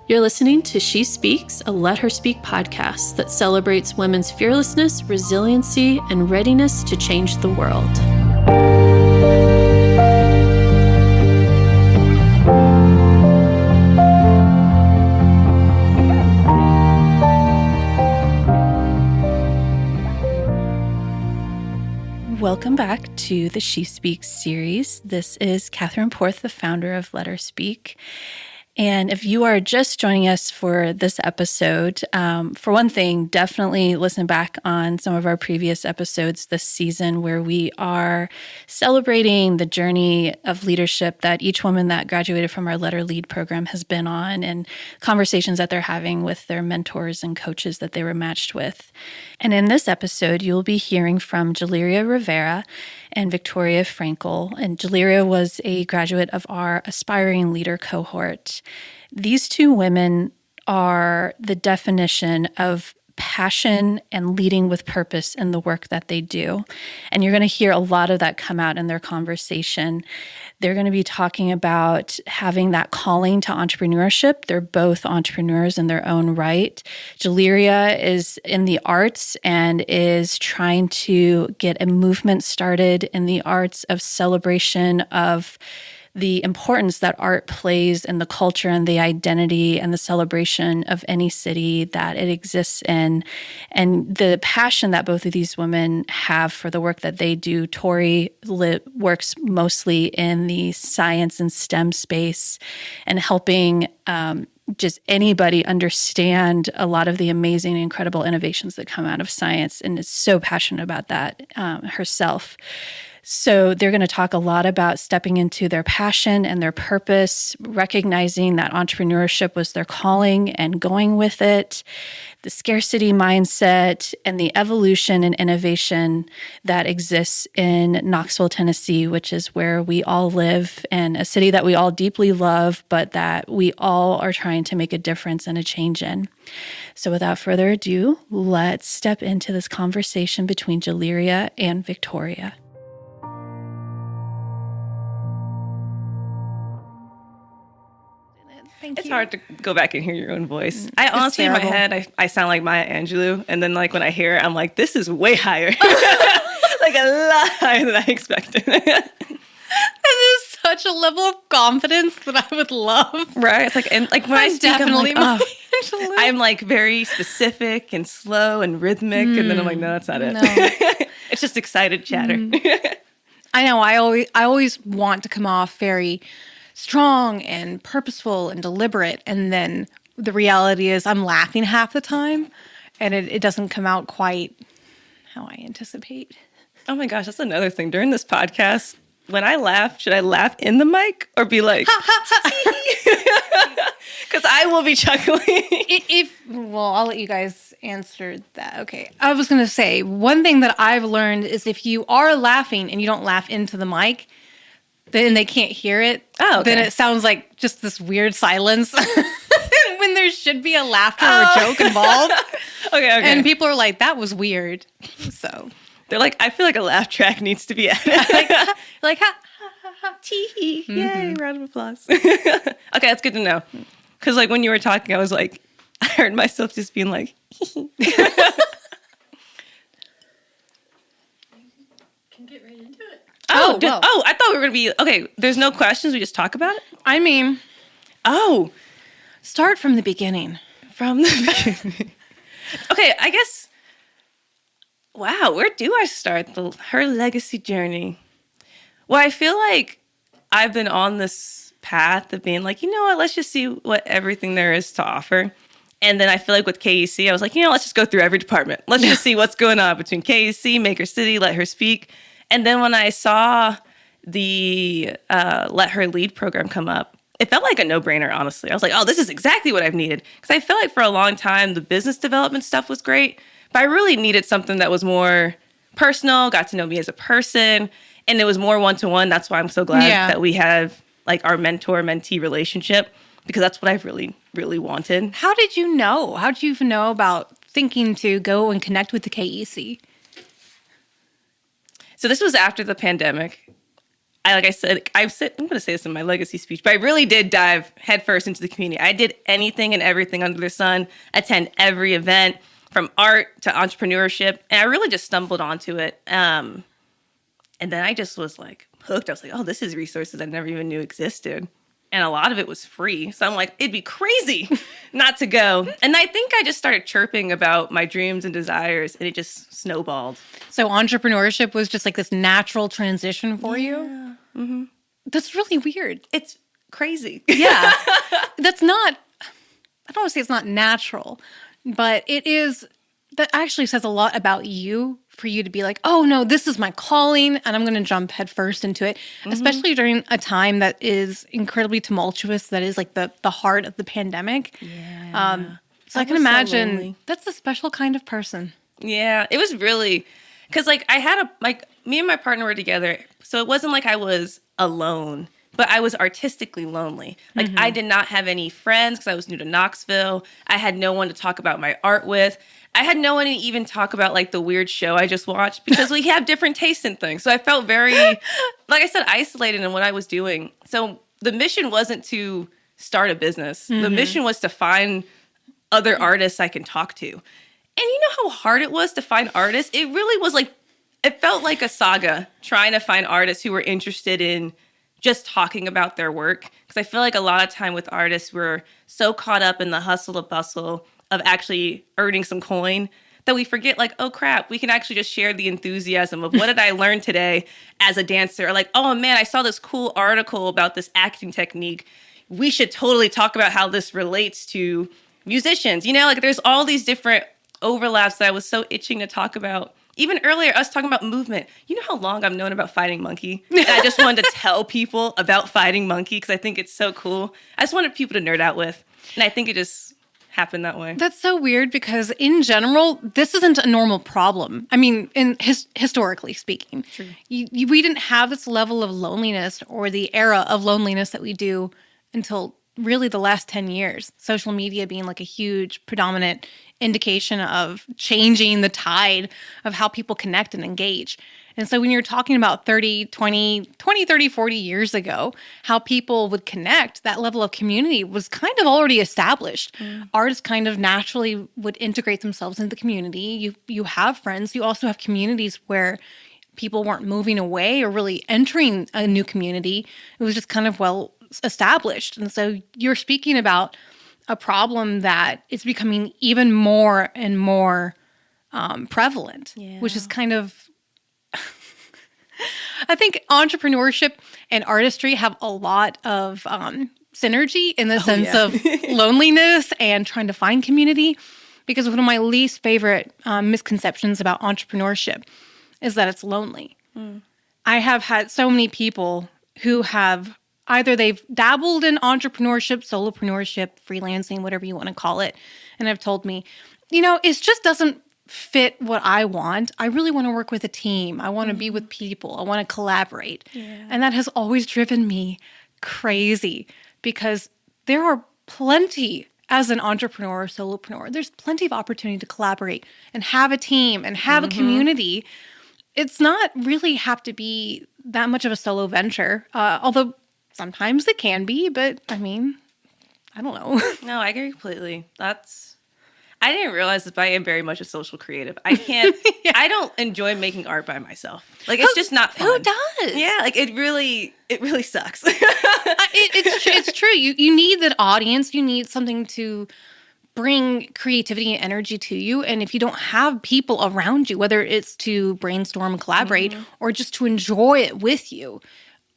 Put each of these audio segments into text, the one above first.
You're listening to She Speaks, a Let Her Speak podcast that celebrates women's fearlessness, resiliency, and readiness to change the world. Welcome back to the She Speaks series. This is Catherine Porth, the founder of Let Her Speak. And if you are just joining us for this episode, for one thing, definitely listen back on some of our previous episodes this season where we are celebrating the journey of leadership that each woman that graduated from our Let Her Lead program has been on and conversations that they're having with their mentors and coaches that they were matched with. And in this episode, you'll be hearing from Jaleria Rivera and Victoria Frankel. And Jaleria was a graduate of our Aspiring Leader cohort. These two women are the definition of passion and leading with purpose in the work that they do. And you're going to hear a lot of that come out in their conversation. They're going to be talking about having that calling to entrepreneurship. They're both entrepreneurs in their own right. Jaleria is in the arts and is trying to get a movement started in the arts of celebration of the importance that art plays in the culture and the identity and the celebration of any city that it exists in, and the passion that both of these women have for the work that they do. Tori works mostly in the science and STEM space and helping just anybody understand a lot of the amazing, incredible innovations that come out of science, and is so passionate about that herself. So they're going to talk a lot about stepping into their passion and their purpose, recognizing that entrepreneurship was their calling and going with it, the scarcity mindset, and the evolution and innovation that exists in Knoxville, Tennessee, which is where we all live, and a city that we all deeply love, but that we all are trying to make a difference and a change in. So without further ado, let's step into this conversation between Jaleria and Victoria. It's hard to go back and hear your own voice. I honestly, in my head, I sound like Maya Angelou. And then like when I hear it, I'm like, this is way higher. Like a lot higher than I expected. That is such a level of confidence that I would love. Right? It's like, and like when I speak, definitely I'm like, oh. I'm like very specific and slow and rhythmic. And then I'm like, no, that's not it. No. It's just excited chatter. I know. I always want to come off very strong and purposeful and deliberate. And then the reality is I'm laughing half the time and it doesn't come out quite how I anticipate. Oh my gosh, that's another thing. During this podcast, when I laugh, should I laugh in the mic or be like, because I will be chuckling. Well, I'll let you guys answer that. Okay. I was going to say, one thing that I've learned is if you are laughing and you don't laugh into the mic, then they can't hear it. Oh, okay. Then it sounds like just this weird silence when there should be a laughter or a joke involved. Okay. And people are like, that was weird. So they're like, I feel like a laugh track needs to be added. like ha, ha, ha, ha, tee. Yay, round of applause. Okay, that's good to know. Because like when you were talking, I was like, I heard myself just being like, Can get right into it. I thought we were going to be, okay, there's no questions, we just talk about it? I mean, start from the beginning. From the beginning. Okay, I guess, wow, where do I start her legacy journey? Well, I feel like I've been on this path of being like, you know what, let's just see what everything there is to offer. And then I feel like with KEC, I was like, let's just go through every department. Let's just see what's going on between KEC, Maker City, Let Her Speak. And then when I saw the Let Her Lead program come up, it felt like a no-brainer, honestly. I was like, oh, this is exactly what I've needed. Because I felt like for a long time, the business development stuff was great, but I really needed something that was more personal, got to know me as a person, and it was more one-to-one. That's why I'm so glad that we have like our mentor-mentee relationship, because that's what I've really, really wanted. How did you know? How did you even know about thinking to go and connect with the KEC? So this was after the pandemic. like I said, I'm going to say this in my legacy speech, but I really did dive headfirst into the community. I did anything and everything under the sun, attend every event from art to entrepreneurship. And I really just stumbled onto it. And then I just was like hooked. I was like, oh, this is resources I never even knew existed. And a lot of it was free. So I'm like, it'd be crazy not to go. And I think I just started chirping about my dreams and desires, and it just snowballed. So entrepreneurship was just like this natural transition for you? Mm-hmm. That's really weird. It's crazy. Yeah. That's not, I don't want to say it's not natural, but it is, that actually says a lot about you for you to be like, oh no, this is my calling and I'm going to jump headfirst into it, especially during a time that is incredibly tumultuous, that is like the heart of the pandemic. Yeah. So I can imagine that's a special kind of person. Yeah, it was really, because like I had me and my partner were together, so it wasn't like I was alone, but I was artistically lonely. Like I did not have any friends because I was new to Knoxville. I had no one to talk about my art with. I had no one to even talk about like the weird show I just watched because we have different tastes in things. So I felt very, like I said, isolated in what I was doing. So the mission wasn't to start a business. The mission was to find other artists I can talk to. And you know how hard it was to find artists? It really was like, it felt like a saga trying to find artists who were interested in just talking about their work. Because I feel like a lot of time with artists, we're so caught up in the hustle and bustle of actually earning some coin that we forget, like, oh crap, we can actually just share the enthusiasm of what did I learn today as a dancer? Or like, oh man, I saw this cool article about this acting technique. We should totally talk about how this relates to musicians. You know, like there's all these different overlaps that I was so itching to talk about. Even earlier, us talking about movement. You know how long I've known about Fighting Monkey? And I just wanted to tell people about Fighting Monkey because I think it's so cool. I just wanted people to nerd out with. And I think it just happened that way. That's so weird because in general, this isn't a normal problem. I mean, historically speaking, True. We didn't have this level of loneliness or the era of loneliness that we do until really the last 10 years. Social media being like a huge predominant indication of changing the tide of how people connect and engage. And so when you're talking about 30, 40 years ago, how people would connect, that level of community was kind of already established. Artists kind of naturally would integrate themselves into the community. You have friends. You also have communities where people weren't moving away or really entering a new community. It was just kind of well established. And so you're speaking about a problem that is becoming even more and more prevalent, which is kind of, I think entrepreneurship and artistry have a lot of synergy in the sense of loneliness and trying to find community. Because one of my least favorite misconceptions about entrepreneurship is that it's lonely. I have had so many people who have either they've dabbled in entrepreneurship, solopreneurship, freelancing, whatever you want to call it, and have told me, you know, it just doesn't fit what I want. I really want to work with a team. I want to be with people. I want to collaborate. And that has always driven me crazy because there are plenty as an entrepreneur or solopreneur, there's plenty of opportunity to collaborate and have a team and have a community. It's not really have to be that much of a solo venture, although sometimes it can be, but I mean, I don't know. No, I agree completely. I didn't realize this, but I am very much a social creative. I can't, I don't enjoy making art by myself. Like, it's just not fun. Who does? Yeah, like it really sucks. It's true. You need that audience. You need something to bring creativity and energy to you. And if you don't have people around you, whether it's to brainstorm and collaborate or just to enjoy it with you,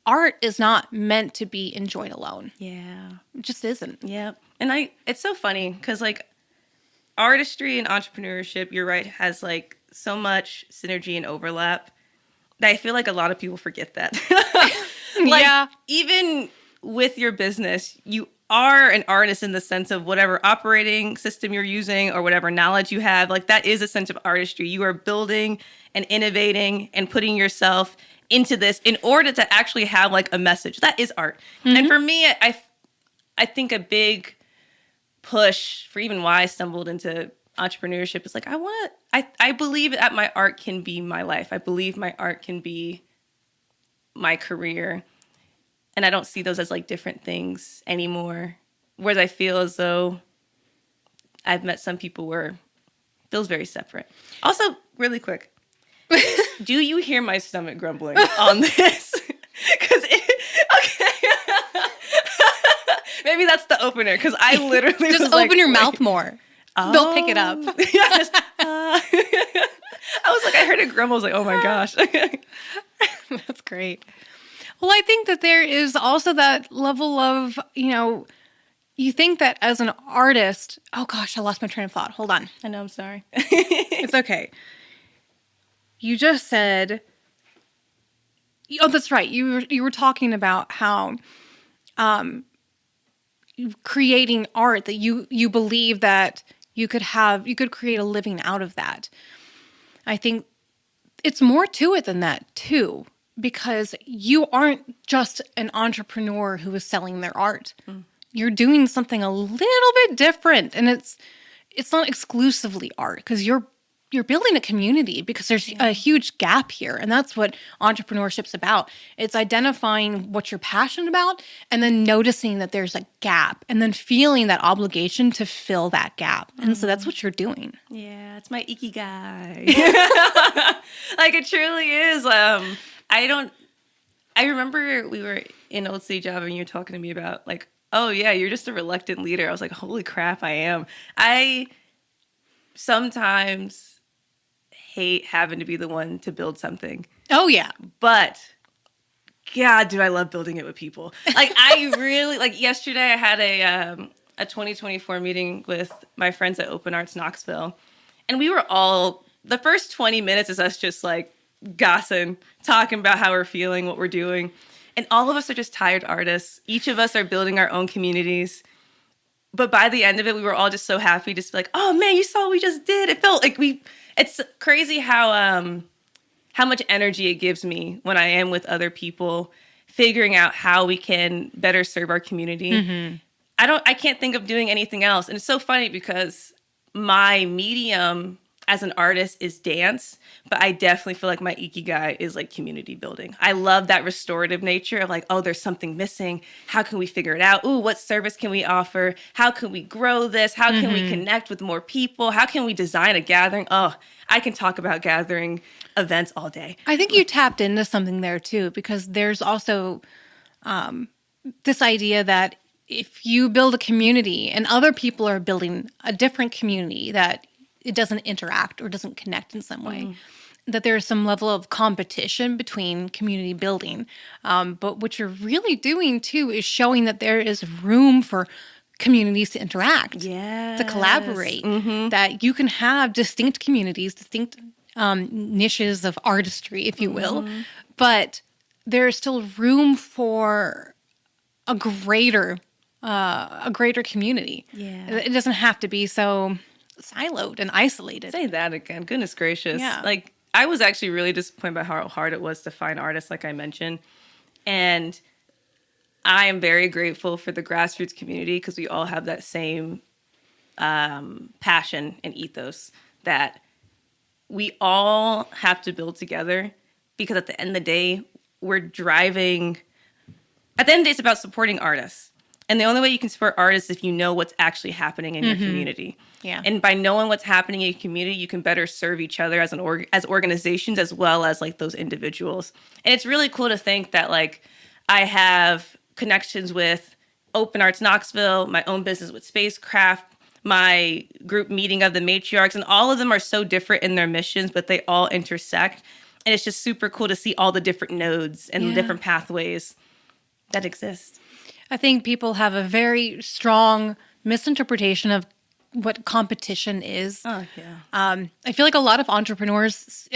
art is not meant to be enjoyed alone. Yeah. It just isn't. Yeah. And it's so funny because like artistry and entrepreneurship, you're right, has like so much synergy and overlap that I feel like a lot of people forget that. Like, even with your business, you are an artist in the sense of whatever operating system you're using or whatever knowledge you have. Like, that is a sense of artistry. You are building and innovating and putting yourself into this in order to actually have like a message. That is art. And for me, I think a big push for even why I stumbled into entrepreneurship is like, I believe that my art can be my life. I believe my art can be my career. And I don't see those as like different things anymore. Whereas I feel as though I've met some people where it feels very separate. Also, really quick, do you hear my stomach grumbling on this? Because okay, maybe that's the opener. Because I literally Just was open like, your wait. mouth more. They'll pick it up. Yeah, just, I was like, I heard it grumble. I was like, oh my gosh. That's great. Well, I think that there is also that level of, you think that as an artist, oh gosh, I lost my train of thought. Hold on. I know, I'm sorry. It's okay. You just said, oh, that's right. You were talking about how creating art, that you believe that you could create a living out of that. I think it's more to it than that too, because you aren't just an entrepreneur who is selling their art. You're doing something a little bit different, and it's not exclusively art, because you're building a community, because there's a huge gap here, and that's what entrepreneurship's about. It's identifying what you're passionate about and then noticing that there's a gap and then feeling that obligation to fill that gap. And so that's what you're doing. Yeah, it's my ikigai. Like, it truly is. I remember we were in Old City Job and you were talking to me about like, oh yeah, you're just a reluctant leader. I was like, holy crap, I am. I sometimes hate having to be the one to build something. Oh yeah. But God, do I love building it with people. Like, I really, like, yesterday I had a 2024 meeting with my friends at Open Arts Knoxville. And we were all, the first 20 minutes is us just like gossiping, talking about how we're feeling, what we're doing. And all of us are just tired artists. Each of us are building our own communities. But by the end of it, we were all just so happy, just like, oh man, you saw what we just did. It felt like it's crazy how much energy it gives me when I am with other people, figuring out how we can better serve our community. Mm-hmm. I can't think of doing anything else. And it's so funny because my medium as an artist is dance, but I definitely feel like my ikigai is like community building. I love that restorative nature of like, oh, there's something missing. How can we figure it out? Ooh, what service can we offer? How can we grow this? How can we connect with more people? How can we design a gathering? Oh, I can talk about gathering events all day. I think you tapped into something there too, because there's also this idea that if you build a community and other people are building a different community that it doesn't interact or doesn't connect in some way, that there's some level of competition between community building. But what you're really doing too is showing that there is room for communities to interact, to collaborate, that you can have distinct communities, distinct niches of artistry, if you will, but there's still room for a greater community. Yeah. It doesn't have to be so siloed and isolated. Say that again. Goodness gracious. Yeah. Like, I was actually really disappointed by how hard it was to find artists, like I mentioned. And I am very grateful for the grassroots community because we all have that same passion and ethos that we all have to build together, because at the end of the day, we're driving. At the end of the day, it's about supporting artists. And the only way you can support artists is if you know what's actually happening in your community. Yeah. And by knowing what's happening in your community, you can better serve each other as as organizations, as well as like those individuals. And it's really cool to think that like I have connections with Open Arts Knoxville, my own business with Spacecraft, my group meeting of the matriarchs, and all of them are so different in their missions, but they all intersect. And it's just super cool to see all the different nodes and the different pathways that exist. I think people have a very strong misinterpretation of what competition is. Oh, yeah. I feel like a lot of entrepreneurs,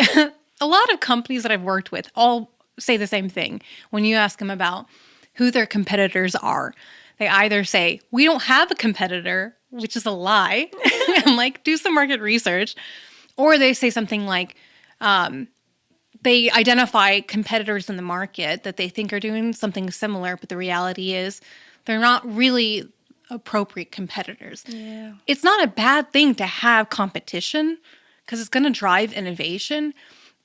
a lot of companies that I've worked with all say the same thing. When you ask them about who their competitors are, they either say, we don't have a competitor, which is a lie. I'm like, do some market research. Or they say something like, they identify competitors in the market that they think are doing something similar, but the reality is they're not really appropriate competitors. Yeah. It's not a bad thing to have competition because it's going to drive innovation,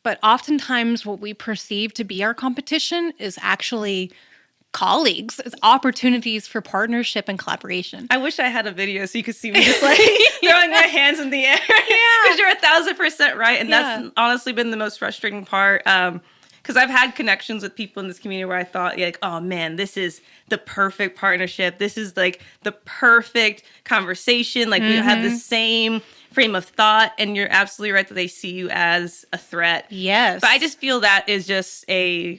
but oftentimes what we perceive to be our competition is actually colleagues. It's opportunities for partnership and collaboration. I wish I had a video so you could see me just like throwing my hands in the air. Because you're 1,000% right. And that's honestly been the most frustrating part. Because I've had connections with people in this community where I thought, like, oh man, this is the perfect partnership. This is like the perfect conversation. Like we have the same frame of thought. And you're absolutely right that they see you as a threat. Yes. But I just feel that is just a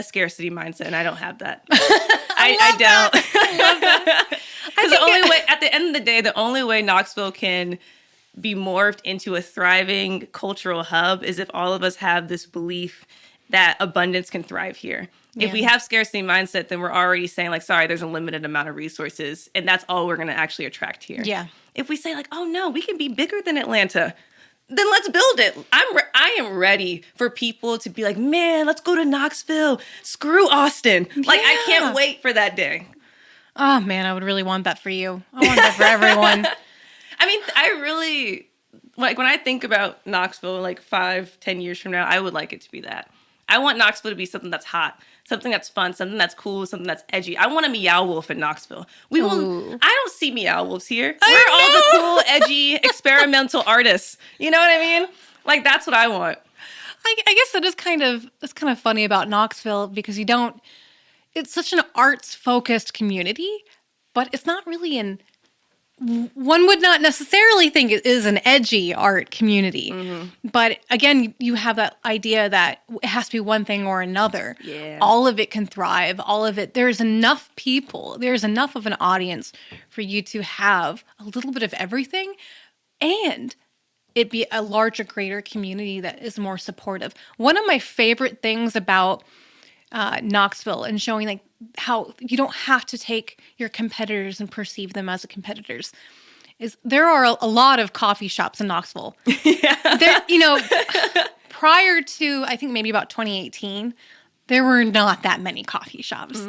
scarcity mindset, and I don't have that. I don't. Because the only way, at the end of the day, the only way Knoxville can be morphed into a thriving cultural hub is if all of us have this belief that abundance can thrive here. Yeah. If we have scarcity mindset, then we're already saying like, sorry, there's a limited amount of resources, and that's all we're going to actually attract here. Yeah. If we say like, oh no, we can be bigger than Atlanta, then let's build it. I am ready for people to be like, man, let's go to Knoxville. Screw Austin. Like, I can't wait for that day. Oh, man, I would really want that for you. I want that for everyone. I mean, I really, like, when I think about Knoxville, like 5-10 years from now, I would like it to be that. I want Knoxville to be something that's hot, something that's fun, something that's cool, something that's edgy. I want a Meow Wolf in Knoxville. I don't see Meow Wolves here. We're all the cool, edgy, experimental artists. You know what I mean? Like, that's what I want. I guess that's kind of funny about Knoxville because it's such an arts-focused community, but it's not really one would not necessarily think it is an edgy art community. But again, you have that idea that it has to be one thing or another. Yeah. All of it can thrive. All of it. There's enough people. There's enough of an audience for you to have a little bit of everything and it be a larger, greater community that is more supportive. One of my favorite things about Knoxville and showing like how you don't have to take your competitors and perceive them as competitors is there are a lot of coffee shops in Knoxville. There, prior to I think maybe about 2018, there were not that many coffee shops.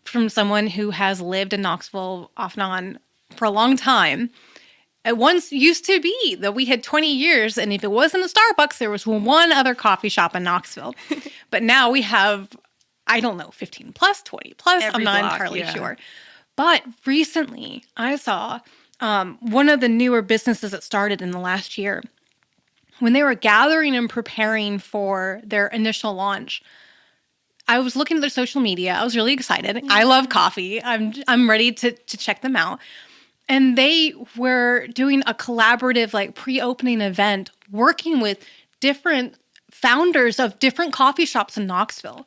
From someone who has lived in Knoxville off and on for a long time. It once used to be that we had 20 years, and if it wasn't a Starbucks, there was one other coffee shop in Knoxville. But now we have, I don't know, 15 plus, 20 plus. I'm not entirely sure. But recently, I saw one of the newer businesses that started in the last year. When they were gathering and preparing for their initial launch, I was looking at their social media. I was really excited. I love coffee. I'm ready to check them out. And they were doing a collaborative, like, pre-opening event, working with different founders of different coffee shops in Knoxville.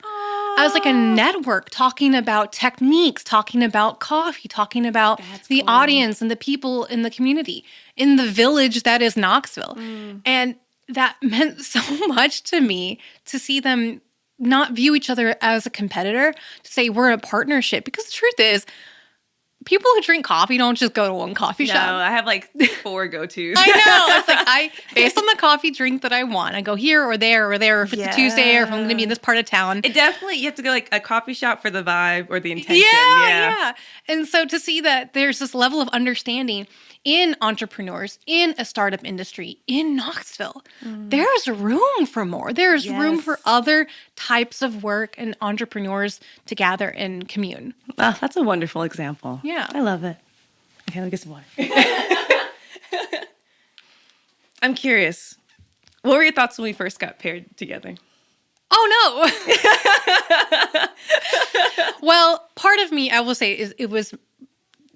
As like a network, talking about techniques, talking about coffee, talking about the audience and the people in the community, in the village that is Knoxville. And that meant so much to me to see them not view each other as a competitor, to say we're a partnership. Because the truth is, people who drink coffee don't just go to one coffee shop. No, I have like 4 go-tos. I know. It's like based on the coffee drink that I want, I go here or there or there if it's a Tuesday or if I'm going to be in this part of town. It definitely, you have to go like a coffee shop for the vibe or the intention. Yeah. And so to see that there's this level of understanding in entrepreneurs, in a startup industry, in Knoxville, there's room for more. There's room for other types of work and entrepreneurs to gather and commune. Oh, that's a wonderful example. Yeah. I love it. Okay, let me get some water. I'm curious. What were your thoughts when we first got paired together? Oh, no. Well, part of me, I will say, is it was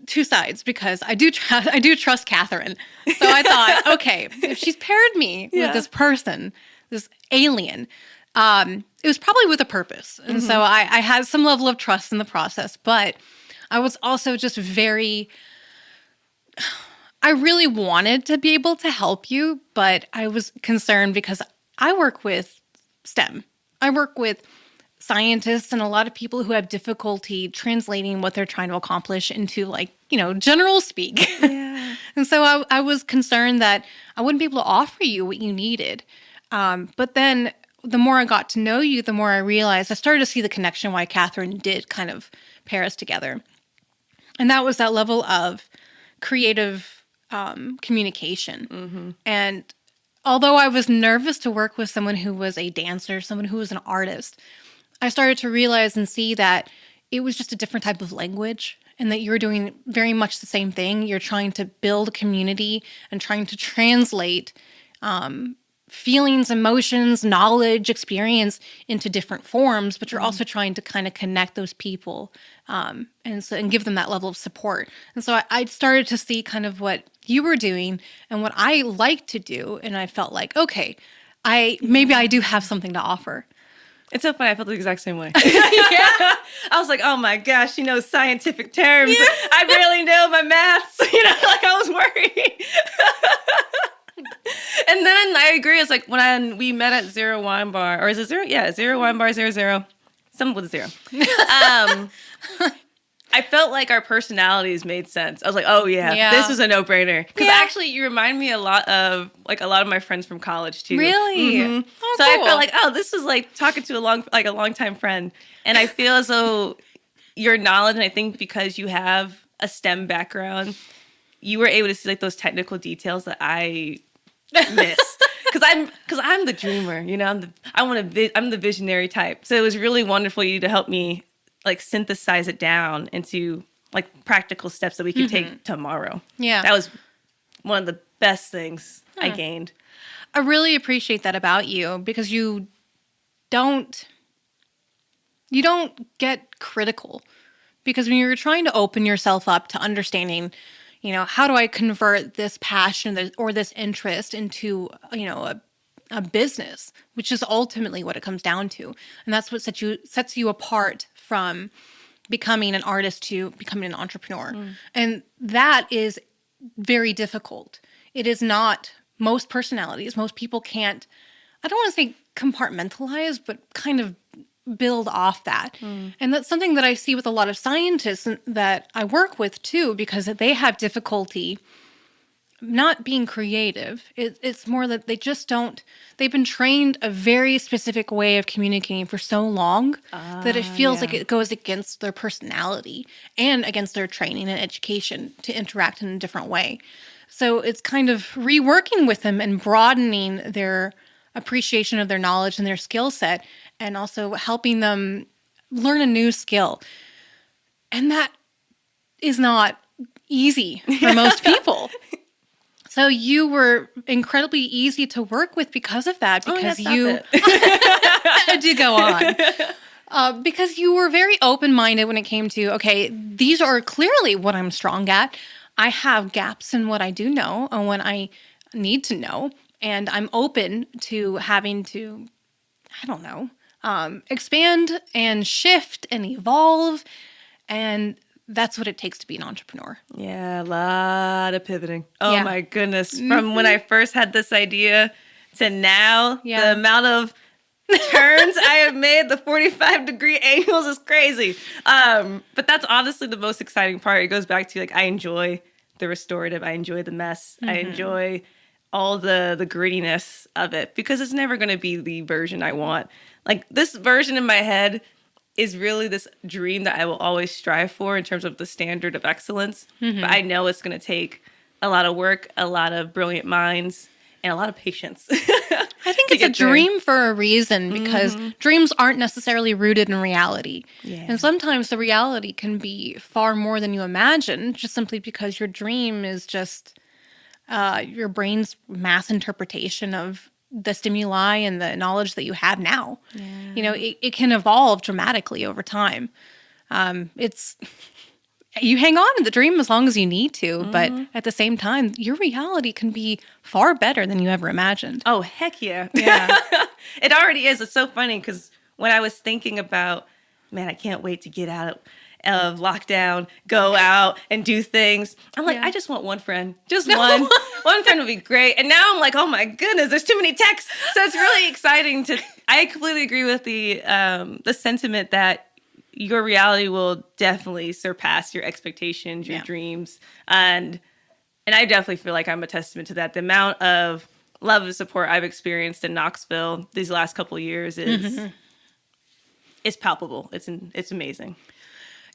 two sides because I do trust Catherine. So I thought, okay, if she's paired me with this person, this alien, it was probably with a purpose. And so I had some level of trust in the process, but I was also just I really wanted to be able to help you, but I was concerned because I work with STEM. I work with scientists and a lot of people who have difficulty translating what they're trying to accomplish into general speak. Yeah. And so I was concerned that I wouldn't be able to offer you what you needed. But then the more I got to know you, the more I realized I started to see the connection why Catherine did kind of pair us together. And that was that level of creative communication. And although I was nervous to work with someone who was a dancer, someone who was an artist, I started to realize and see that it was just a different type of language and that you were doing very much the same thing. You're trying to build a community and trying to translate feelings, emotions, knowledge, experience into different forms, but you're also trying to kind of connect those people and give them that level of support. And so I started to see kind of what you were doing and what I like to do, and I felt like, okay, maybe I do have something to offer. It's so funny. I felt the exact same way. I was like, oh my gosh, she knows scientific terms. Yeah. I barely know my maths. Like I was worried. And then I agree. It's like when we met at Zero Wine Bar, or is it Zero? Yeah, Zero Wine Bar, 00. Something with a zero. I felt like our personalities made sense. I was like, oh yeah. This is a no-brainer. Because actually you remind me a lot of my friends from college too. Really? Mm-hmm. Oh, so cool. I felt like, oh, this is like talking to a longtime friend. And I feel as though your knowledge, and I think because you have a STEM background, you were able to see like those technical details that I missed. Because I'm the dreamer, I'm the visionary type. So it was really wonderful to help me like synthesize it down into like practical steps that we could take tomorrow. Yeah. That was one of the best things I gained. I really appreciate that about you because you don't get critical. Because when you're trying to open yourself up to understanding, how do I convert this passion or this interest into, a business, which is ultimately what it comes down to. And that's what sets you apart from becoming an artist to becoming an entrepreneur. And that is very difficult. It is not most personalities. Most people can't, I don't want to say compartmentalize, but kind of build off that. And that's something that I see with a lot of scientists that I work with too, because they have difficulty not being creative. It's more that they've been trained a very specific way of communicating for so long that it feels like it goes against their personality and against their training and education to interact in a different way. So it's kind of reworking with them and broadening their appreciation of their knowledge and their skill set, and also helping them learn a new skill. And that is not easy for most people. So you were incredibly easy to work with because of that, because I do go on. Because you were very open-minded when it came to, okay, these are clearly what I'm strong at. I have gaps in what I do know and what I need to know. And I'm open to having to, expand and shift and evolve. And that's what it takes to be an entrepreneur. Yeah, a lot of pivoting. Oh my goodness. From when I first had this idea to now, the amount of turns I have made, the 45-degree angles is crazy. But that's honestly the most exciting part. It goes back to I enjoy the restorative. I enjoy the mess. I enjoy all the grittiness of it because it's never going to be the version I want. Like this version in my head is really this dream that I will always strive for in terms of the standard of excellence. But I know it's going to take a lot of work, a lot of brilliant minds, and a lot of patience. I think it's a dream for a reason because dreams aren't necessarily rooted in reality. Yeah. And sometimes the reality can be far more than you imagine, just simply because your dream is just your brain's mass interpretation of the stimuli and the knowledge that you have now. Yeah. It can evolve dramatically over time. You hang on to the dream as long as you need to, but at the same time, your reality can be far better than you ever imagined. Oh, heck yeah. Yeah. It already is. It's so funny because when I was thinking about, man, I can't wait to get out of lockdown, go out and do things. I'm like, I just want one friend. Just one. One friend would be great. And now I'm like, oh my goodness, there's too many texts. So it's really exciting I completely agree with the sentiment that your reality will definitely surpass your expectations, your dreams. And I definitely feel like I'm a testament to that. The amount of love and support I've experienced in Knoxville these last couple of years is palpable. It's amazing.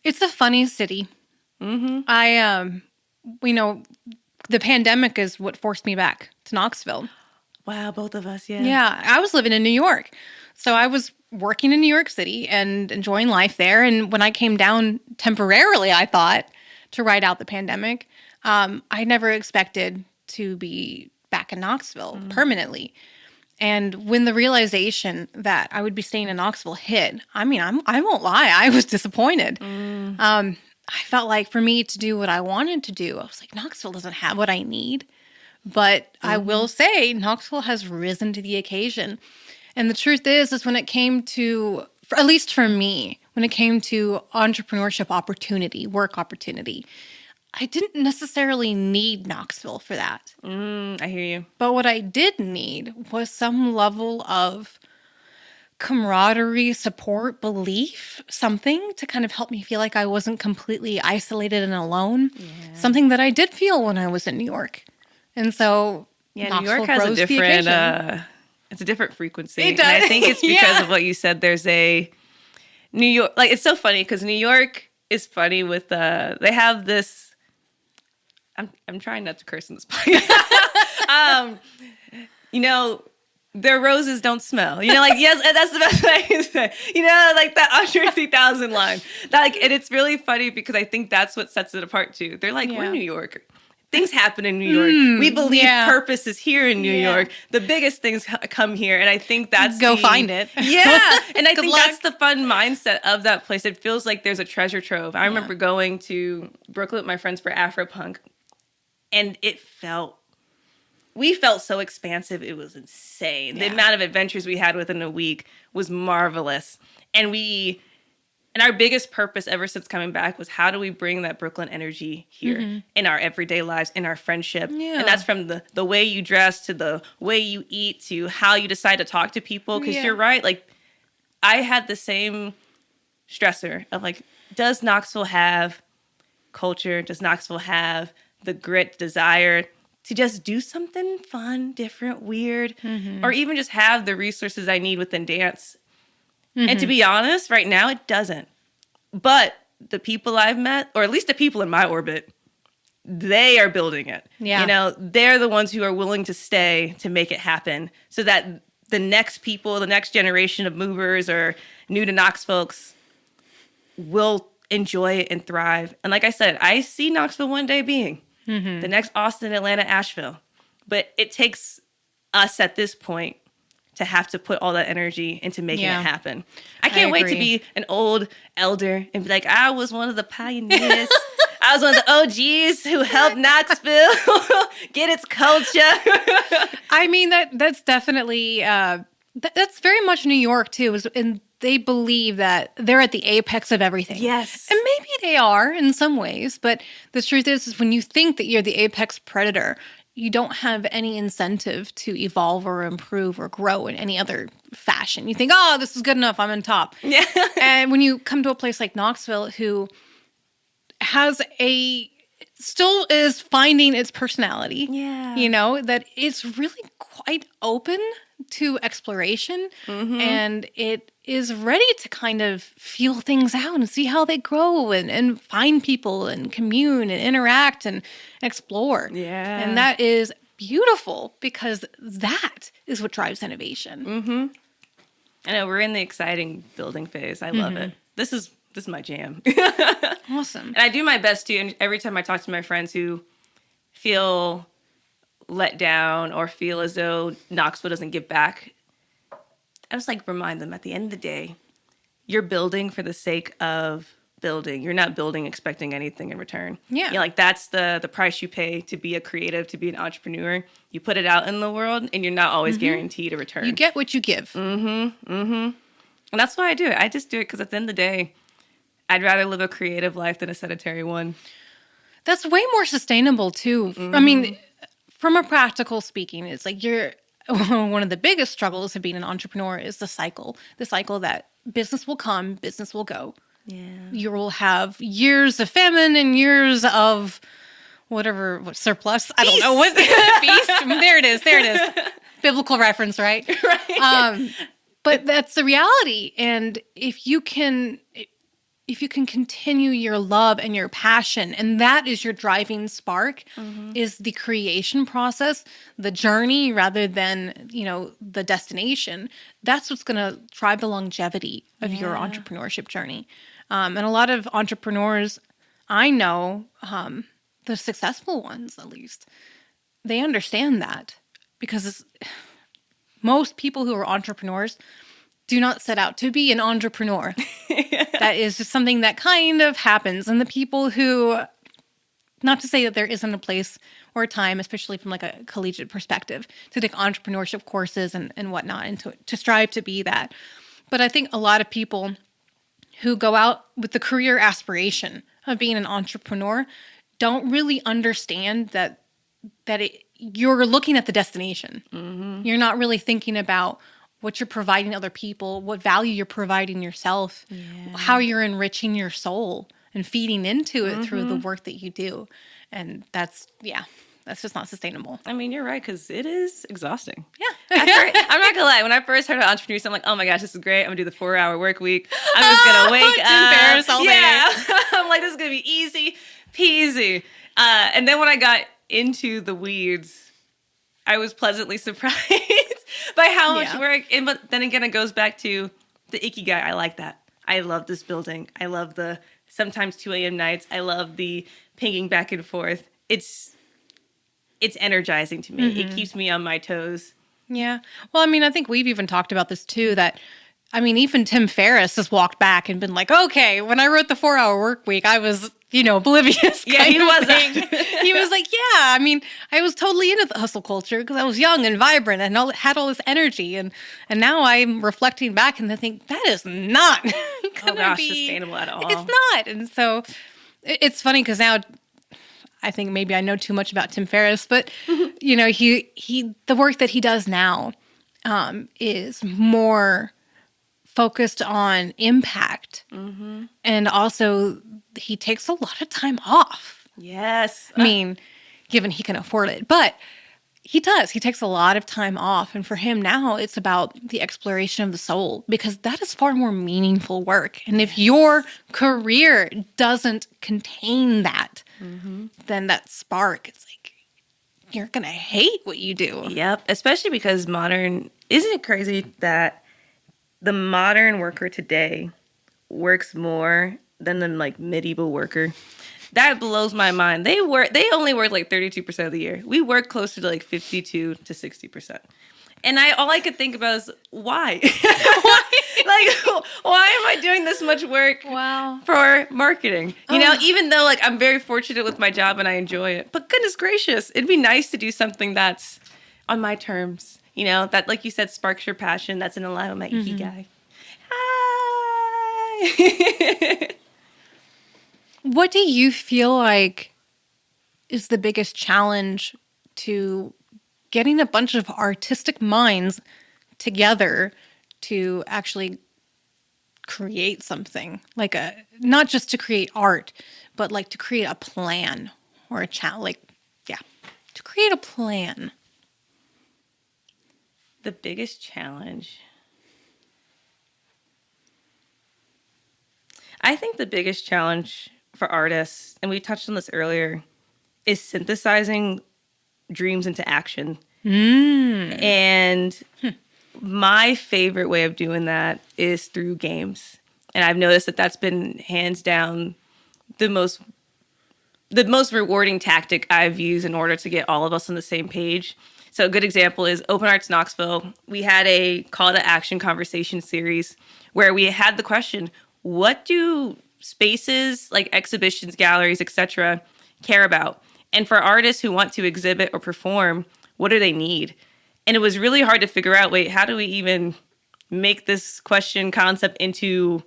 It's a funny city. The pandemic is what forced me back to Knoxville. Wow, both of us, yeah. Yeah, I was living in New York. So I was working in New York City and enjoying life there. And when I came down temporarily, I thought, to ride out the pandemic, I never expected to be back in Knoxville permanently. And when the realization that I would be staying in Knoxville hit, I mean, I won't lie, I was disappointed. I felt like for me to do what I wanted to do, I was like, Knoxville doesn't have what I need. But I will say Knoxville has risen to the occasion. And the truth is when it came to, at least for me, when it came to entrepreneurship opportunity, work opportunity, I didn't necessarily need Knoxville for that. I hear you. But what I did need was some level of camaraderie, support, belief, something to kind of help me feel like I wasn't completely isolated and alone. Yeah. Something that I did feel when I was in New York. And so, yeah, Knoxville New York has a different, it's a different frequency. It does. And I think it's because of what you said. There's a New York, like, it's so funny because New York is funny with, they have this, I'm trying not to curse in this podcast. You know, their roses don't smell. You know, like, yes, that's the best way I can say. You know, like that Andre 3000 line. Like, and it's really funny because I think that's what sets it apart too. They're like, we're New York. Things happen in New York. We believe purpose is here in New York. The biggest things come here. And I think that's find it. Yeah. And I think that's the fun mindset of that place. It feels like there's a treasure trove. I remember going to Brooklyn with my friends for Afropunk. And we felt so expansive. It was insane. The amount of adventures we had within a week was marvelous. And our biggest purpose ever since coming back was how do we bring that Brooklyn energy here in our everyday lives, in our friendship. Yeah. And that's from the way you dress to the way you eat to how you decide to talk to people. Because you're right. Like, I had the same stressor of like, does Knoxville have culture? Does Knoxville have the grit, desire to just do something fun, different, weird, or even just have the resources I need within dance? And to be honest, right now, it doesn't. But the people I've met, or at least the people in my orbit, they are building it. Yeah. You know, they're the ones who are willing to stay to make it happen so that the next people, the next generation of movers or new to Knox folks will enjoy it and thrive. And like I said, I see Knoxville one day being the next Austin, Atlanta, Asheville. But it takes us at this point to have to put all that energy into making it happen. I can't wait to be an old elder and be like, I was one of the pioneers. I was one of the OGs who helped Knoxville get its culture. I mean, that's definitely, that's very much New York too. And they believe that they're at the apex of everything. Yes. And maybe they are in some ways, but the truth is when you think that you're the apex predator, you don't have any incentive to evolve or improve or grow in any other fashion. You think, oh, this is good enough, I'm on top. Yeah. And when you come to a place like Knoxville, who has still is finding its personality, you know, that it's really quite open to exploration, and it is ready to kind of feel things out and see how they grow and find people and commune and interact and explore. Yeah. And that is beautiful because that is what drives innovation. I know we're in the exciting building phase. I love it. This is my jam. Awesome. And I do my best too. And every time I talk to my friends who feel let down or feel as though Knoxville doesn't give back, I just like remind them at the end of the day, you're building for the sake of building. You're not building expecting anything in return. Yeah. You know, like that's the price you pay to be a creative, to be an entrepreneur. You put it out in the world and you're not always guaranteed a return. You get what you give. And that's why I do it. I just do it because at the end of the day, I'd rather live a creative life than a sedentary one. That's way more sustainable too. I mean, from a practical speaking, it's like one of the biggest struggles of being an entrepreneur is the cycle that business will come, business will go. Yeah. You will have years of famine and years of what surplus. I don't know what feast. There it is. Biblical reference, right? Right. But that's the reality. And if you can if you can continue your love and your passion, and that is your driving spark, is the creation process, the journey rather than, the destination. That's what's going to drive the longevity of your entrepreneurship journey. And a lot of entrepreneurs I know, the successful ones at least, they understand that, because most people who are entrepreneurs do not set out to be an entrepreneur. That is just something that kind of happens. And the people who, not to say that there isn't a place or a time, especially from like a collegiate perspective, to take entrepreneurship courses and whatnot, and to strive to be that. But I think a lot of people who go out with the career aspiration of being an entrepreneur don't really understand that you're looking at the destination. Mm-hmm. You're not really thinking about what you're providing other people, what value you're providing yourself, how you're enriching your soul and feeding into it through the work that you do. And that's just not sustainable. I mean, you're right, because it is exhausting. Yeah. I'm not going to lie. When I first heard of entrepreneurship, I'm like, oh my gosh, this is great. I'm going to do the 4-hour work week. I'm just going to wake up. Embarrassed all day. I'm like, this is going to be easy peasy. And then when I got into the weeds, I was pleasantly surprised by how much work. But then again, it goes back to the ikigai. I like that. I love this building. I love the sometimes 2 a.m. nights. I love the pinging back and forth. It's energizing to me. It keeps me on my toes. Yeah. Well, I mean, I think we've even talked about this too, that, I mean, even Tim Ferriss has walked back and been like, okay, when I wrote the 4-hour work week, I was, oblivious. Yeah, he wasn't. He was like, yeah, I mean, I was totally into the hustle culture because I was young and vibrant and had all this energy. And now I'm reflecting back and I think that is not sustainable at all. It's not. And so it's funny because now I think maybe I know too much about Tim Ferriss, but he the work that he does now is more focused on impact, and also he takes a lot of time off. Yes, I mean, given he can afford it, but he does. He takes a lot of time off, and for him now, it's about the exploration of the soul, because that is far more meaningful work. And if your career doesn't contain that, then that spark, it's like you're gonna hate what you do. Yep, especially because isn't it crazy that the modern worker today works more than the like medieval worker? That blows my mind. They only work like 32% of the year. We work closer to like 52 to 60%. And all I could think about is why? Why am I doing this much work for marketing? Even though like I'm very fortunate with my job and I enjoy it. But goodness gracious, it'd be nice to do something that's on my terms. That, like you said, sparks your passion. That's in alignment with my ikigai. Hi. What do you feel like is the biggest challenge to getting a bunch of artistic minds together to actually create something? Like not just to create art, but like to create a plan or a challenge. To create a plan. The biggest challenge. I think the biggest challenge for artists, and we touched on this earlier, is synthesizing dreams into action. And my favorite way of doing that is through games. And I've noticed that that's been hands down the most rewarding tactic I've used in order to get all of us on the same page. So a good example is Open Arts Knoxville. We had a call to action conversation series where we had the question, what do spaces like exhibitions, galleries, etc. care about? And for artists who want to exhibit or perform, what do they need? And it was really hard to figure out, how do we even make this question concept into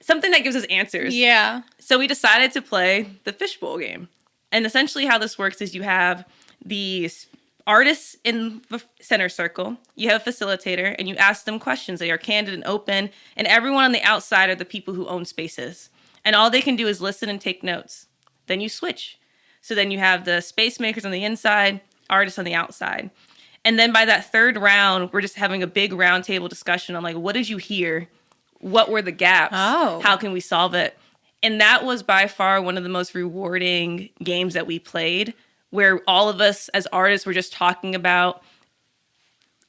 something that gives us answers? Yeah. So we decided to play the fishbowl game. And essentially how this works is you have the artists in the center circle, you have a facilitator, and you ask them questions. They are candid and open, and everyone on the outside are the people who own spaces. And all they can do is listen and take notes. Then you switch. So then you have the space makers on the inside, artists on the outside. And then by that third round, we're just having a big roundtable discussion on what did you hear? what were the gaps? Oh. How can we solve it? And that was by far one of the most rewarding games that we played, where all of us as artists were just talking about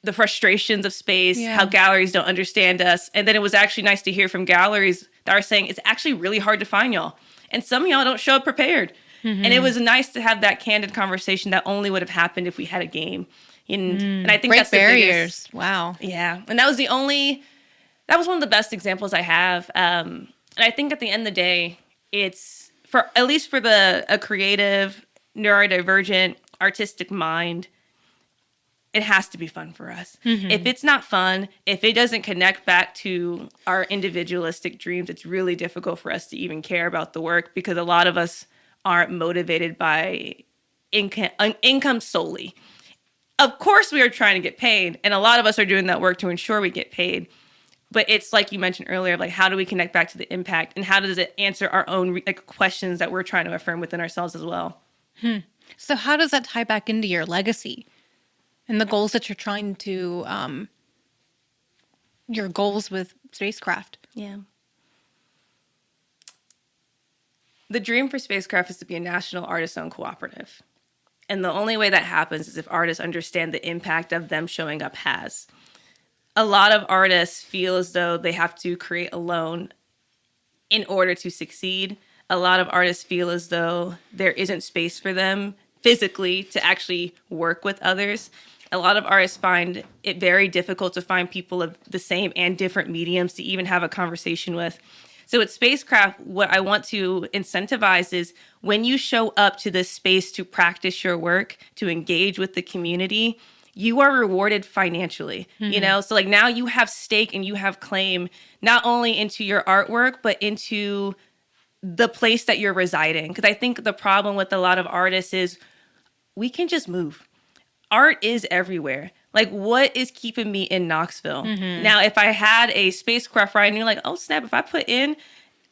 the frustrations of space, how galleries don't understand us. And then it was actually nice to hear from galleries that are saying it's actually really hard to find y'all. And some of y'all don't show up prepared. And it was nice to have that candid conversation that only would have happened if we had a game. And I think Great that's the barriers. biggest, Wow. yeah. And that was one of the best examples I have. And I think at the end of the day, it's at least for a creative, neurodivergent, artistic mind, it has to be fun for us. If it's not fun, if it doesn't connect back to our individualistic dreams, it's really difficult for us to even care about the work, because a lot of us aren't motivated by income solely. Of course, we are trying to get paid, and a lot of us are doing that work to ensure we get paid. But it's like you mentioned earlier, like, how do we connect back to the impact, and how does it answer our own questions that we're trying to affirm within ourselves as well? So how does that tie back into your legacy and the goals that you're trying to, your goals with spacecraft? Yeah. The dream for Spacecraft is to be a national artist-owned cooperative. And the only way that happens is if artists understand the impact of them showing up has. A lot of artists feel as though they have to create alone in order to succeed. A lot of artists feel as though there isn't space for them physically to actually work with others. A lot of artists find it very difficult to find people of the same and different mediums to even have a conversation with. So at Spacecraft, what I want to incentivize is when you show up to this space to practice your work, to engage with the community, you are rewarded financially, you know? So like now you have stake and you have claim not only into your artwork, but into the place that you're residing. Because I think the problem with a lot of artists is we can just move. Art is everywhere. Like, what is keeping me in Knoxville? Now, if I had a Spacecraft where I knew, like, oh, snap, if I put in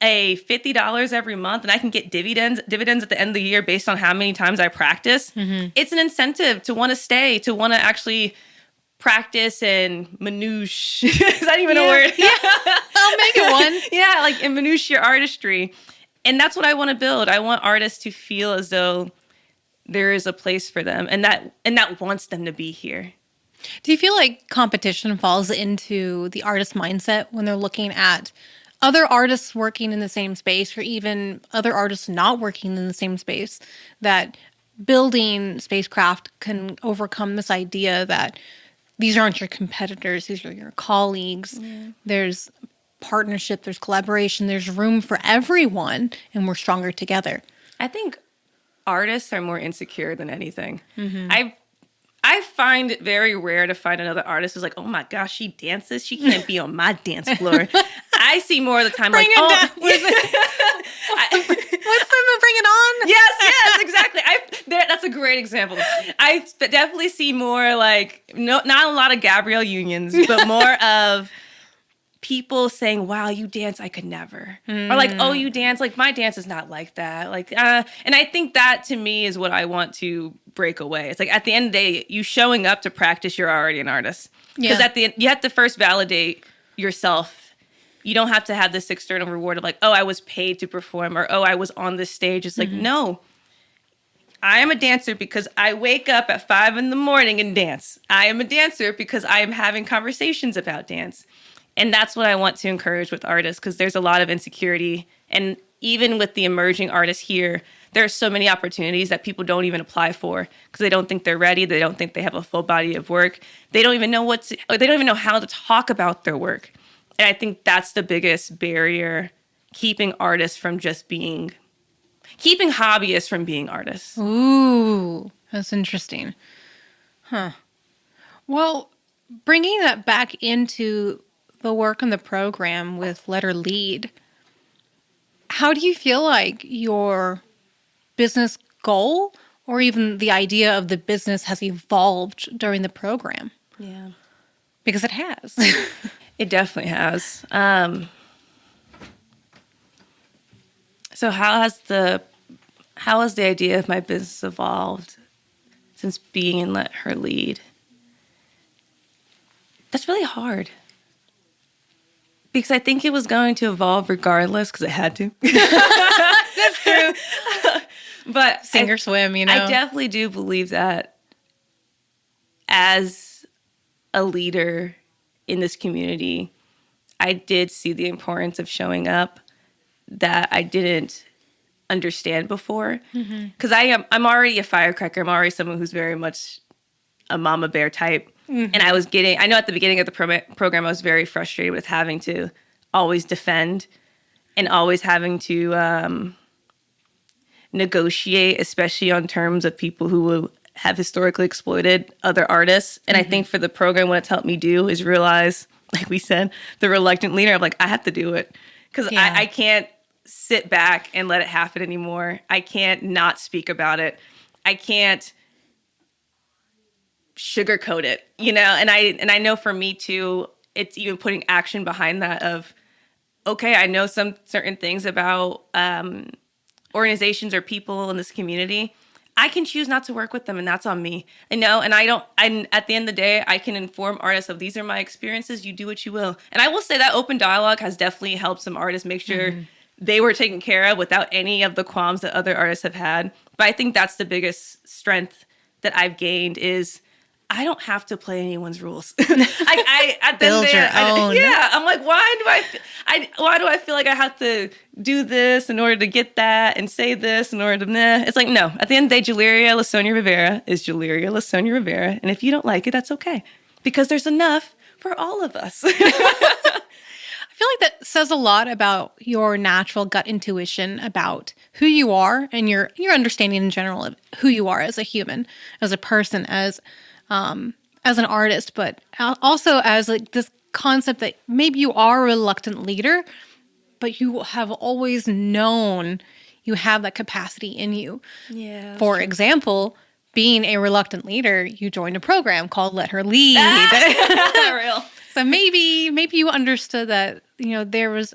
a $50 every month and I can get dividends at the end of the year based on how many times I practice, it's an incentive to want to stay, to want to actually practice and manouche. Is that even a word? Yeah. I'll make it one. Yeah, like and manouche your artistry. And that's what I want to build. I want artists to feel as though there is a place for them and that wants them to be here. Do you feel like competition falls into the artist mindset when they're looking at other artists working in the same space, or even other artists not working in the same space, that building Spacecraft can overcome this idea that these aren't your competitors, these are your colleagues. There's partnership, there's collaboration, there's room for everyone, and we're stronger together. I think artists are more insecure than anything. I find it very rare to find another artist who's like, oh my gosh, she dances. She can't be on my dance floor. I see more of the time Bring like, it oh, down. What's the bring it on? yes, exactly. That's a great example. I definitely see more like, not a lot of Gabrielle Unions, but more of people saying, wow, you dance, I could never. Or like, oh, you dance, like my dance is not like that. Like, and I think that to me is what I want to break away. It's like at the end of the day, you showing up to practice, you're already an artist. Because at the end, you have to first validate yourself. You don't have to have this external reward of like, oh, I was paid to perform, or oh, I was on this stage. It's like, no, I am a dancer because I wake up at 5 a.m. and dance. I am a dancer because I am having conversations about dance. And that's what I want to encourage with artists, because there's a lot of insecurity. And even with the emerging artists here, there are so many opportunities that people don't even apply for because they don't think they're ready. They don't think they have a full body of work. They don't even know they don't even know how to talk about their work. And I think that's the biggest barrier, keeping hobbyists from being artists. Ooh, that's interesting. Huh. Well, bringing that back into the work on the program with Letter Lead, how do you feel like your business goal or even the idea of the business has evolved during the program? Yeah. Because it has. It definitely has. So how has the idea of my business evolved since being in Let Her Lead? That's really hard. Because I think it was going to evolve regardless, because it had to. That's true. But Sink or swim, you know? I definitely do believe that as a leader in this community, I did see the importance of showing up that I didn't understand before. Because I'm already a firecracker. I'm already someone who's very much a mama bear type. And I know at the beginning of the program, I was very frustrated with having to always defend and always having to negotiate, especially on terms of people who have historically exploited other artists. And I think for the program, what it's helped me do is realize, like we said, the reluctant leader, I'm like, I have to do it. Because I can't sit back and let it happen anymore. I can't not speak about it. I can't sugarcoat it, you know? And I know for me too, it's even putting action behind that of, okay, I know some certain things about organizations or people in this community. I can choose not to work with them, and that's on me. And at the end of the day, I can inform artists of these are my experiences. You do what you will. And I will say that open dialogue has definitely helped some artists make sure they were taken care of without any of the qualms that other artists have had. But I think that's the biggest strength that I've gained is I don't have to play anyone's rules. I at the Build your own. Yeah, I'm like, why do I feel like I have to do this in order to get that and say this in order to It's like, no. At the end of the day, Jaleria Rivera is Jaleria Rivera, and if you don't like it, that's okay, because there's enough for all of us. I feel like that says a lot about your natural gut intuition about who you are and your understanding in general of who you are as a human, as a person, as an artist, but also as like this concept that maybe you are a reluctant leader, but you have always known you have that capacity in you. Yeah. For example, being a reluctant leader, you joined a program called Let Her Lead. Real. So maybe you understood that, you know, there was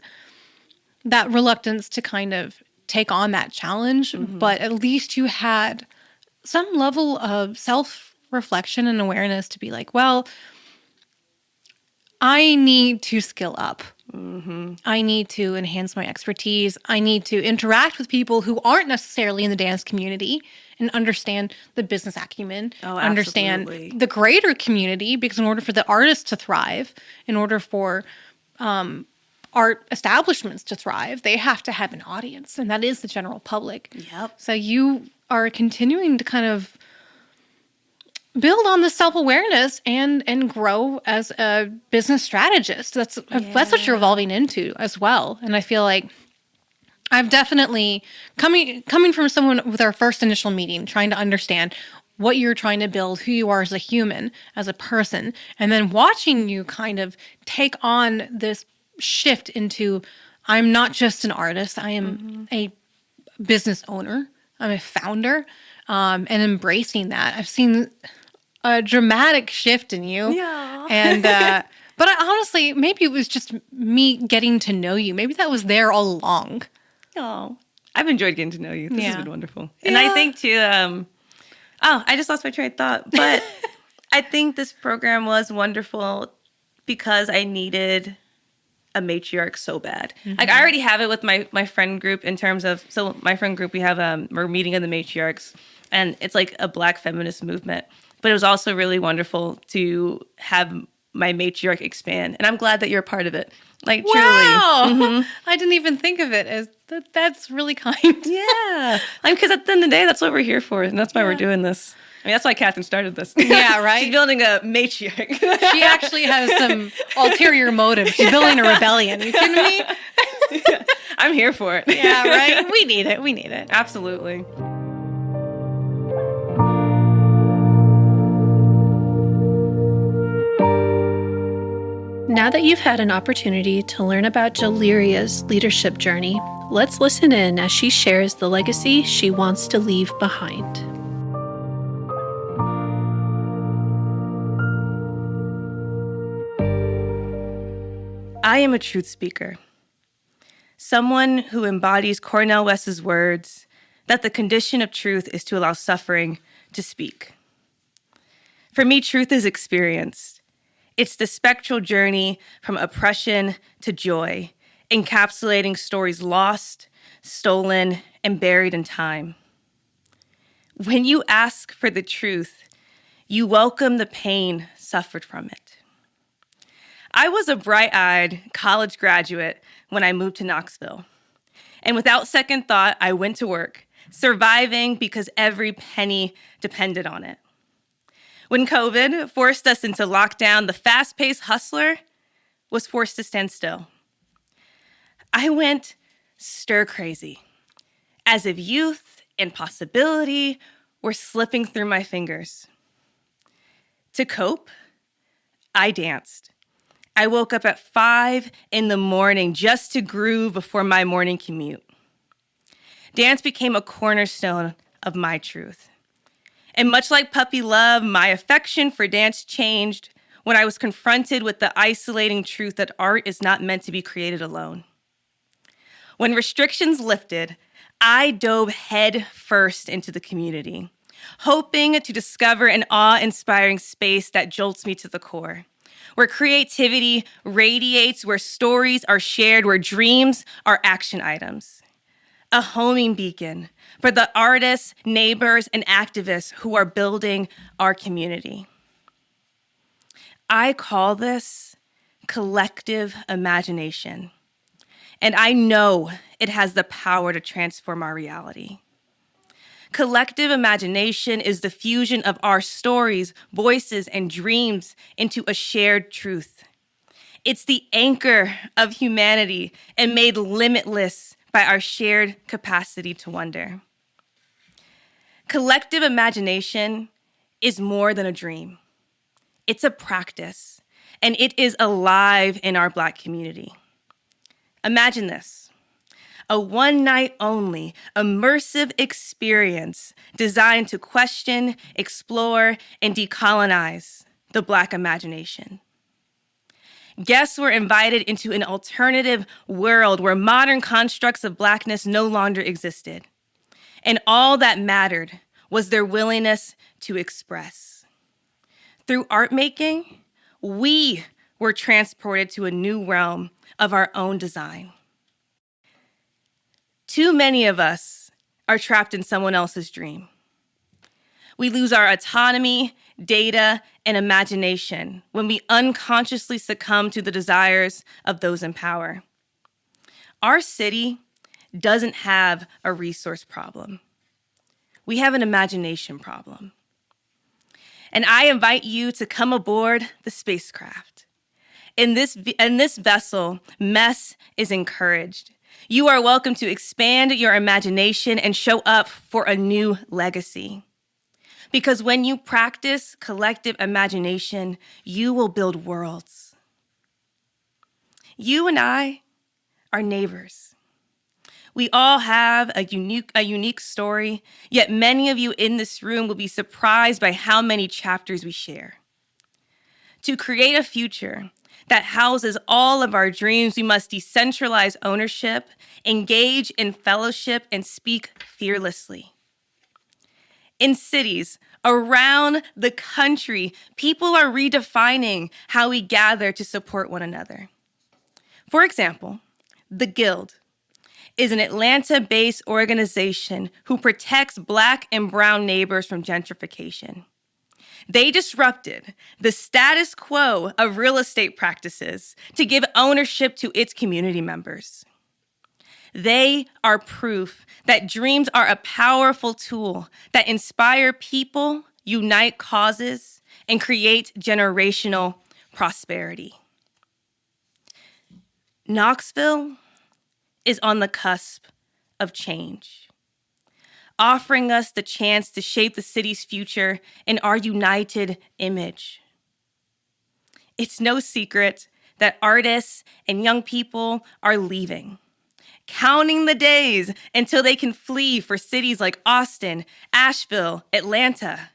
that reluctance to kind of take on that challenge, but at least you had some level of self-reflection and awareness to be like, well, I need to skill up. I need to enhance my expertise. I need to interact with people who aren't necessarily in the dance community and understand the business acumen, understand the greater community, because in order for the artists to thrive, in order for art establishments to thrive, they have to have an audience, and that is the general public. Yep. So you are continuing to kind of build on the self-awareness and grow as a business strategist. That's what you're evolving into as well. And I feel like I've definitely coming from someone with our first initial meeting, trying to understand what you're trying to build, who you are as a human, as a person, and then watching you kind of take on this shift into, I'm not just an artist, I am a business owner, I'm a founder, and embracing that. I've seen a dramatic shift in you. Yeah. And, but honestly, maybe it was just me getting to know you. Maybe that was there all along. Oh, I've enjoyed getting to know you. This has been wonderful. And Yeah. I think too, I just lost my train of thought, but I think this program was wonderful because I needed a matriarch so bad. Like I already have it with my friend group in terms of, so my friend group, we have, we're meeting of the matriarchs, and it's like a Black feminist movement. But it was also really wonderful to have my matriarch expand. And I'm glad that you're a part of it. Like, Wow. I didn't even think of it as that's really kind. Yeah. Because at the end of the day, that's what we're here for. And that's why we're doing this. I mean, that's why Catherine started this. Yeah, right? She's building a matriarch. She actually has some ulterior motive. She's building a rebellion. You kidding me? I'm here for it. Yeah, right? We need it. Absolutely. Now that you've had an opportunity to learn about Jaleria's leadership journey, let's listen in as she shares the legacy she wants to leave behind. I am a truth speaker. Someone who embodies Cornel West's words that the condition of truth is to allow suffering to speak. For me, truth is experienced. It's the spectral journey from oppression to joy, encapsulating stories lost, stolen, and buried in time. When you ask for the truth, you welcome the pain suffered from it. I was a bright-eyed college graduate when I moved to Knoxville. And without second thought, I went to work, surviving because every penny depended on it. When COVID forced us into lockdown, the fast-paced hustler was forced to stand still. I went stir crazy, as if youth and possibility were slipping through my fingers. To cope, I danced. I woke up at 5 a.m. just to groove before my morning commute. Dance became a cornerstone of my truth. And much like puppy love, my affection for dance changed when I was confronted with the isolating truth that art is not meant to be created alone. When restrictions lifted, I dove head first into the community, hoping to discover an awe-inspiring space that jolts me to the core, where creativity radiates, where stories are shared, where dreams are action items. A homing beacon for the artists, neighbors, and activists who are building our community. I call this collective imagination, and I know it has the power to transform our reality. Collective imagination is the fusion of our stories, voices, and dreams into a shared truth. It's the anchor of humanity and made limitless by our shared capacity to wonder. Collective imagination is more than a dream. It's a practice, and it is alive in our Black community. Imagine this: a one-night-only, immersive experience designed to question, explore, and decolonize the Black imagination. Guests were invited into an alternative world where modern constructs of Blackness no longer existed. And all that mattered was their willingness to express. Through art making, we were transported to a new realm of our own design. Too many of us are trapped in someone else's dream. We lose our autonomy, data, and imagination when we unconsciously succumb to the desires of those in power. Our city doesn't have a resource problem. We have an imagination problem. And I invite you to come aboard the spacecraft. In this vessel, mess is encouraged. You are welcome to expand your imagination and show up for a new legacy. Because when you practice collective imagination, you will build worlds. You and I are neighbors. We all have a unique story, yet many of you in this room will be surprised by how many chapters we share. To create a future that houses all of our dreams, we must decentralize ownership, engage in fellowship, and speak fearlessly. In cities around the country, people are redefining how we gather to support one another. For example, The Guild is an Atlanta-based organization who protects Black and brown neighbors from gentrification. They disrupted the status quo of real estate practices to give ownership to its community members. They are proof that dreams are a powerful tool that inspire people, unite causes, and create generational prosperity. Knoxville is on the cusp of change, offering us the chance to shape the city's future in our united image. It's no secret that artists and young people are leaving, counting the days until they can flee for cities like Austin, Asheville, Atlanta.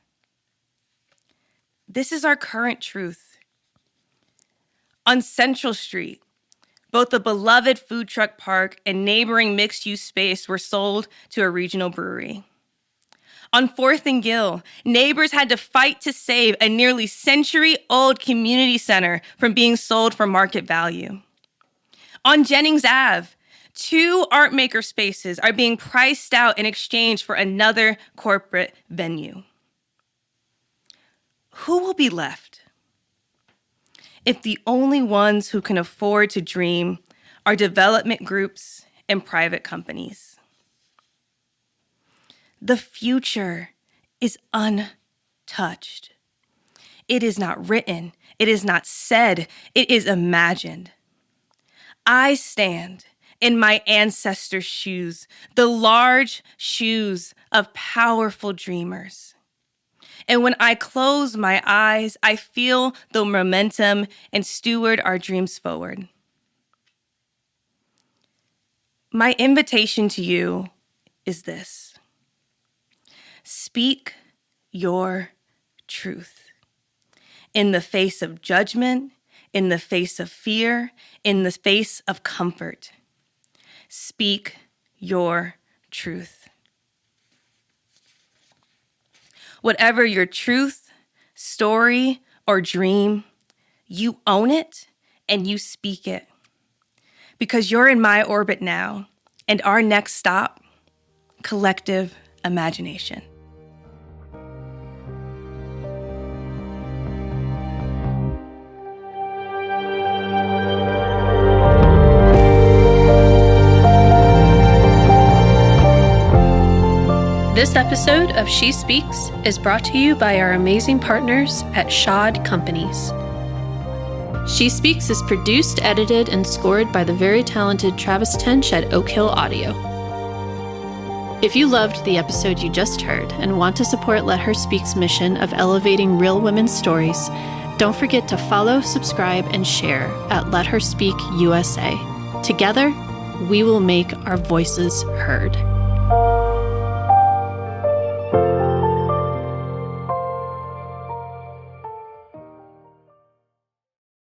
This is our current truth. On Central Street, both the beloved food truck park and neighboring mixed-use space were sold to a regional brewery. On 4th and Gill, neighbors had to fight to save a nearly century-old community center from being sold for market value. On Jennings Ave, 2 art maker spaces are being priced out in exchange for another corporate venue. Who will be left if the only ones who can afford to dream are development groups and private companies? The future is untouched. It is not written. It is not said. It is imagined. I stand in my ancestors' shoes, the large shoes of powerful dreamers. And when I close my eyes, I feel the momentum and steward our dreams forward. My invitation to you is this. Speak your truth. In the face of judgment, in the face of fear, in the face of comfort. Speak your truth. Whatever your truth, story, or dream, you own it and you speak it. Because you're in my orbit now, and our next stop, collective imagination. This episode of She Speaks is brought to you by our amazing partners at Shod Companies. She Speaks is produced, edited, and scored by the very talented Travis Tench at Oak Hill Audio. If you loved the episode you just heard and want to support Let Her Speak's mission of elevating real women's stories, don't forget to follow, subscribe, and share at Let Her Speak USA. Together, we will make our voices heard.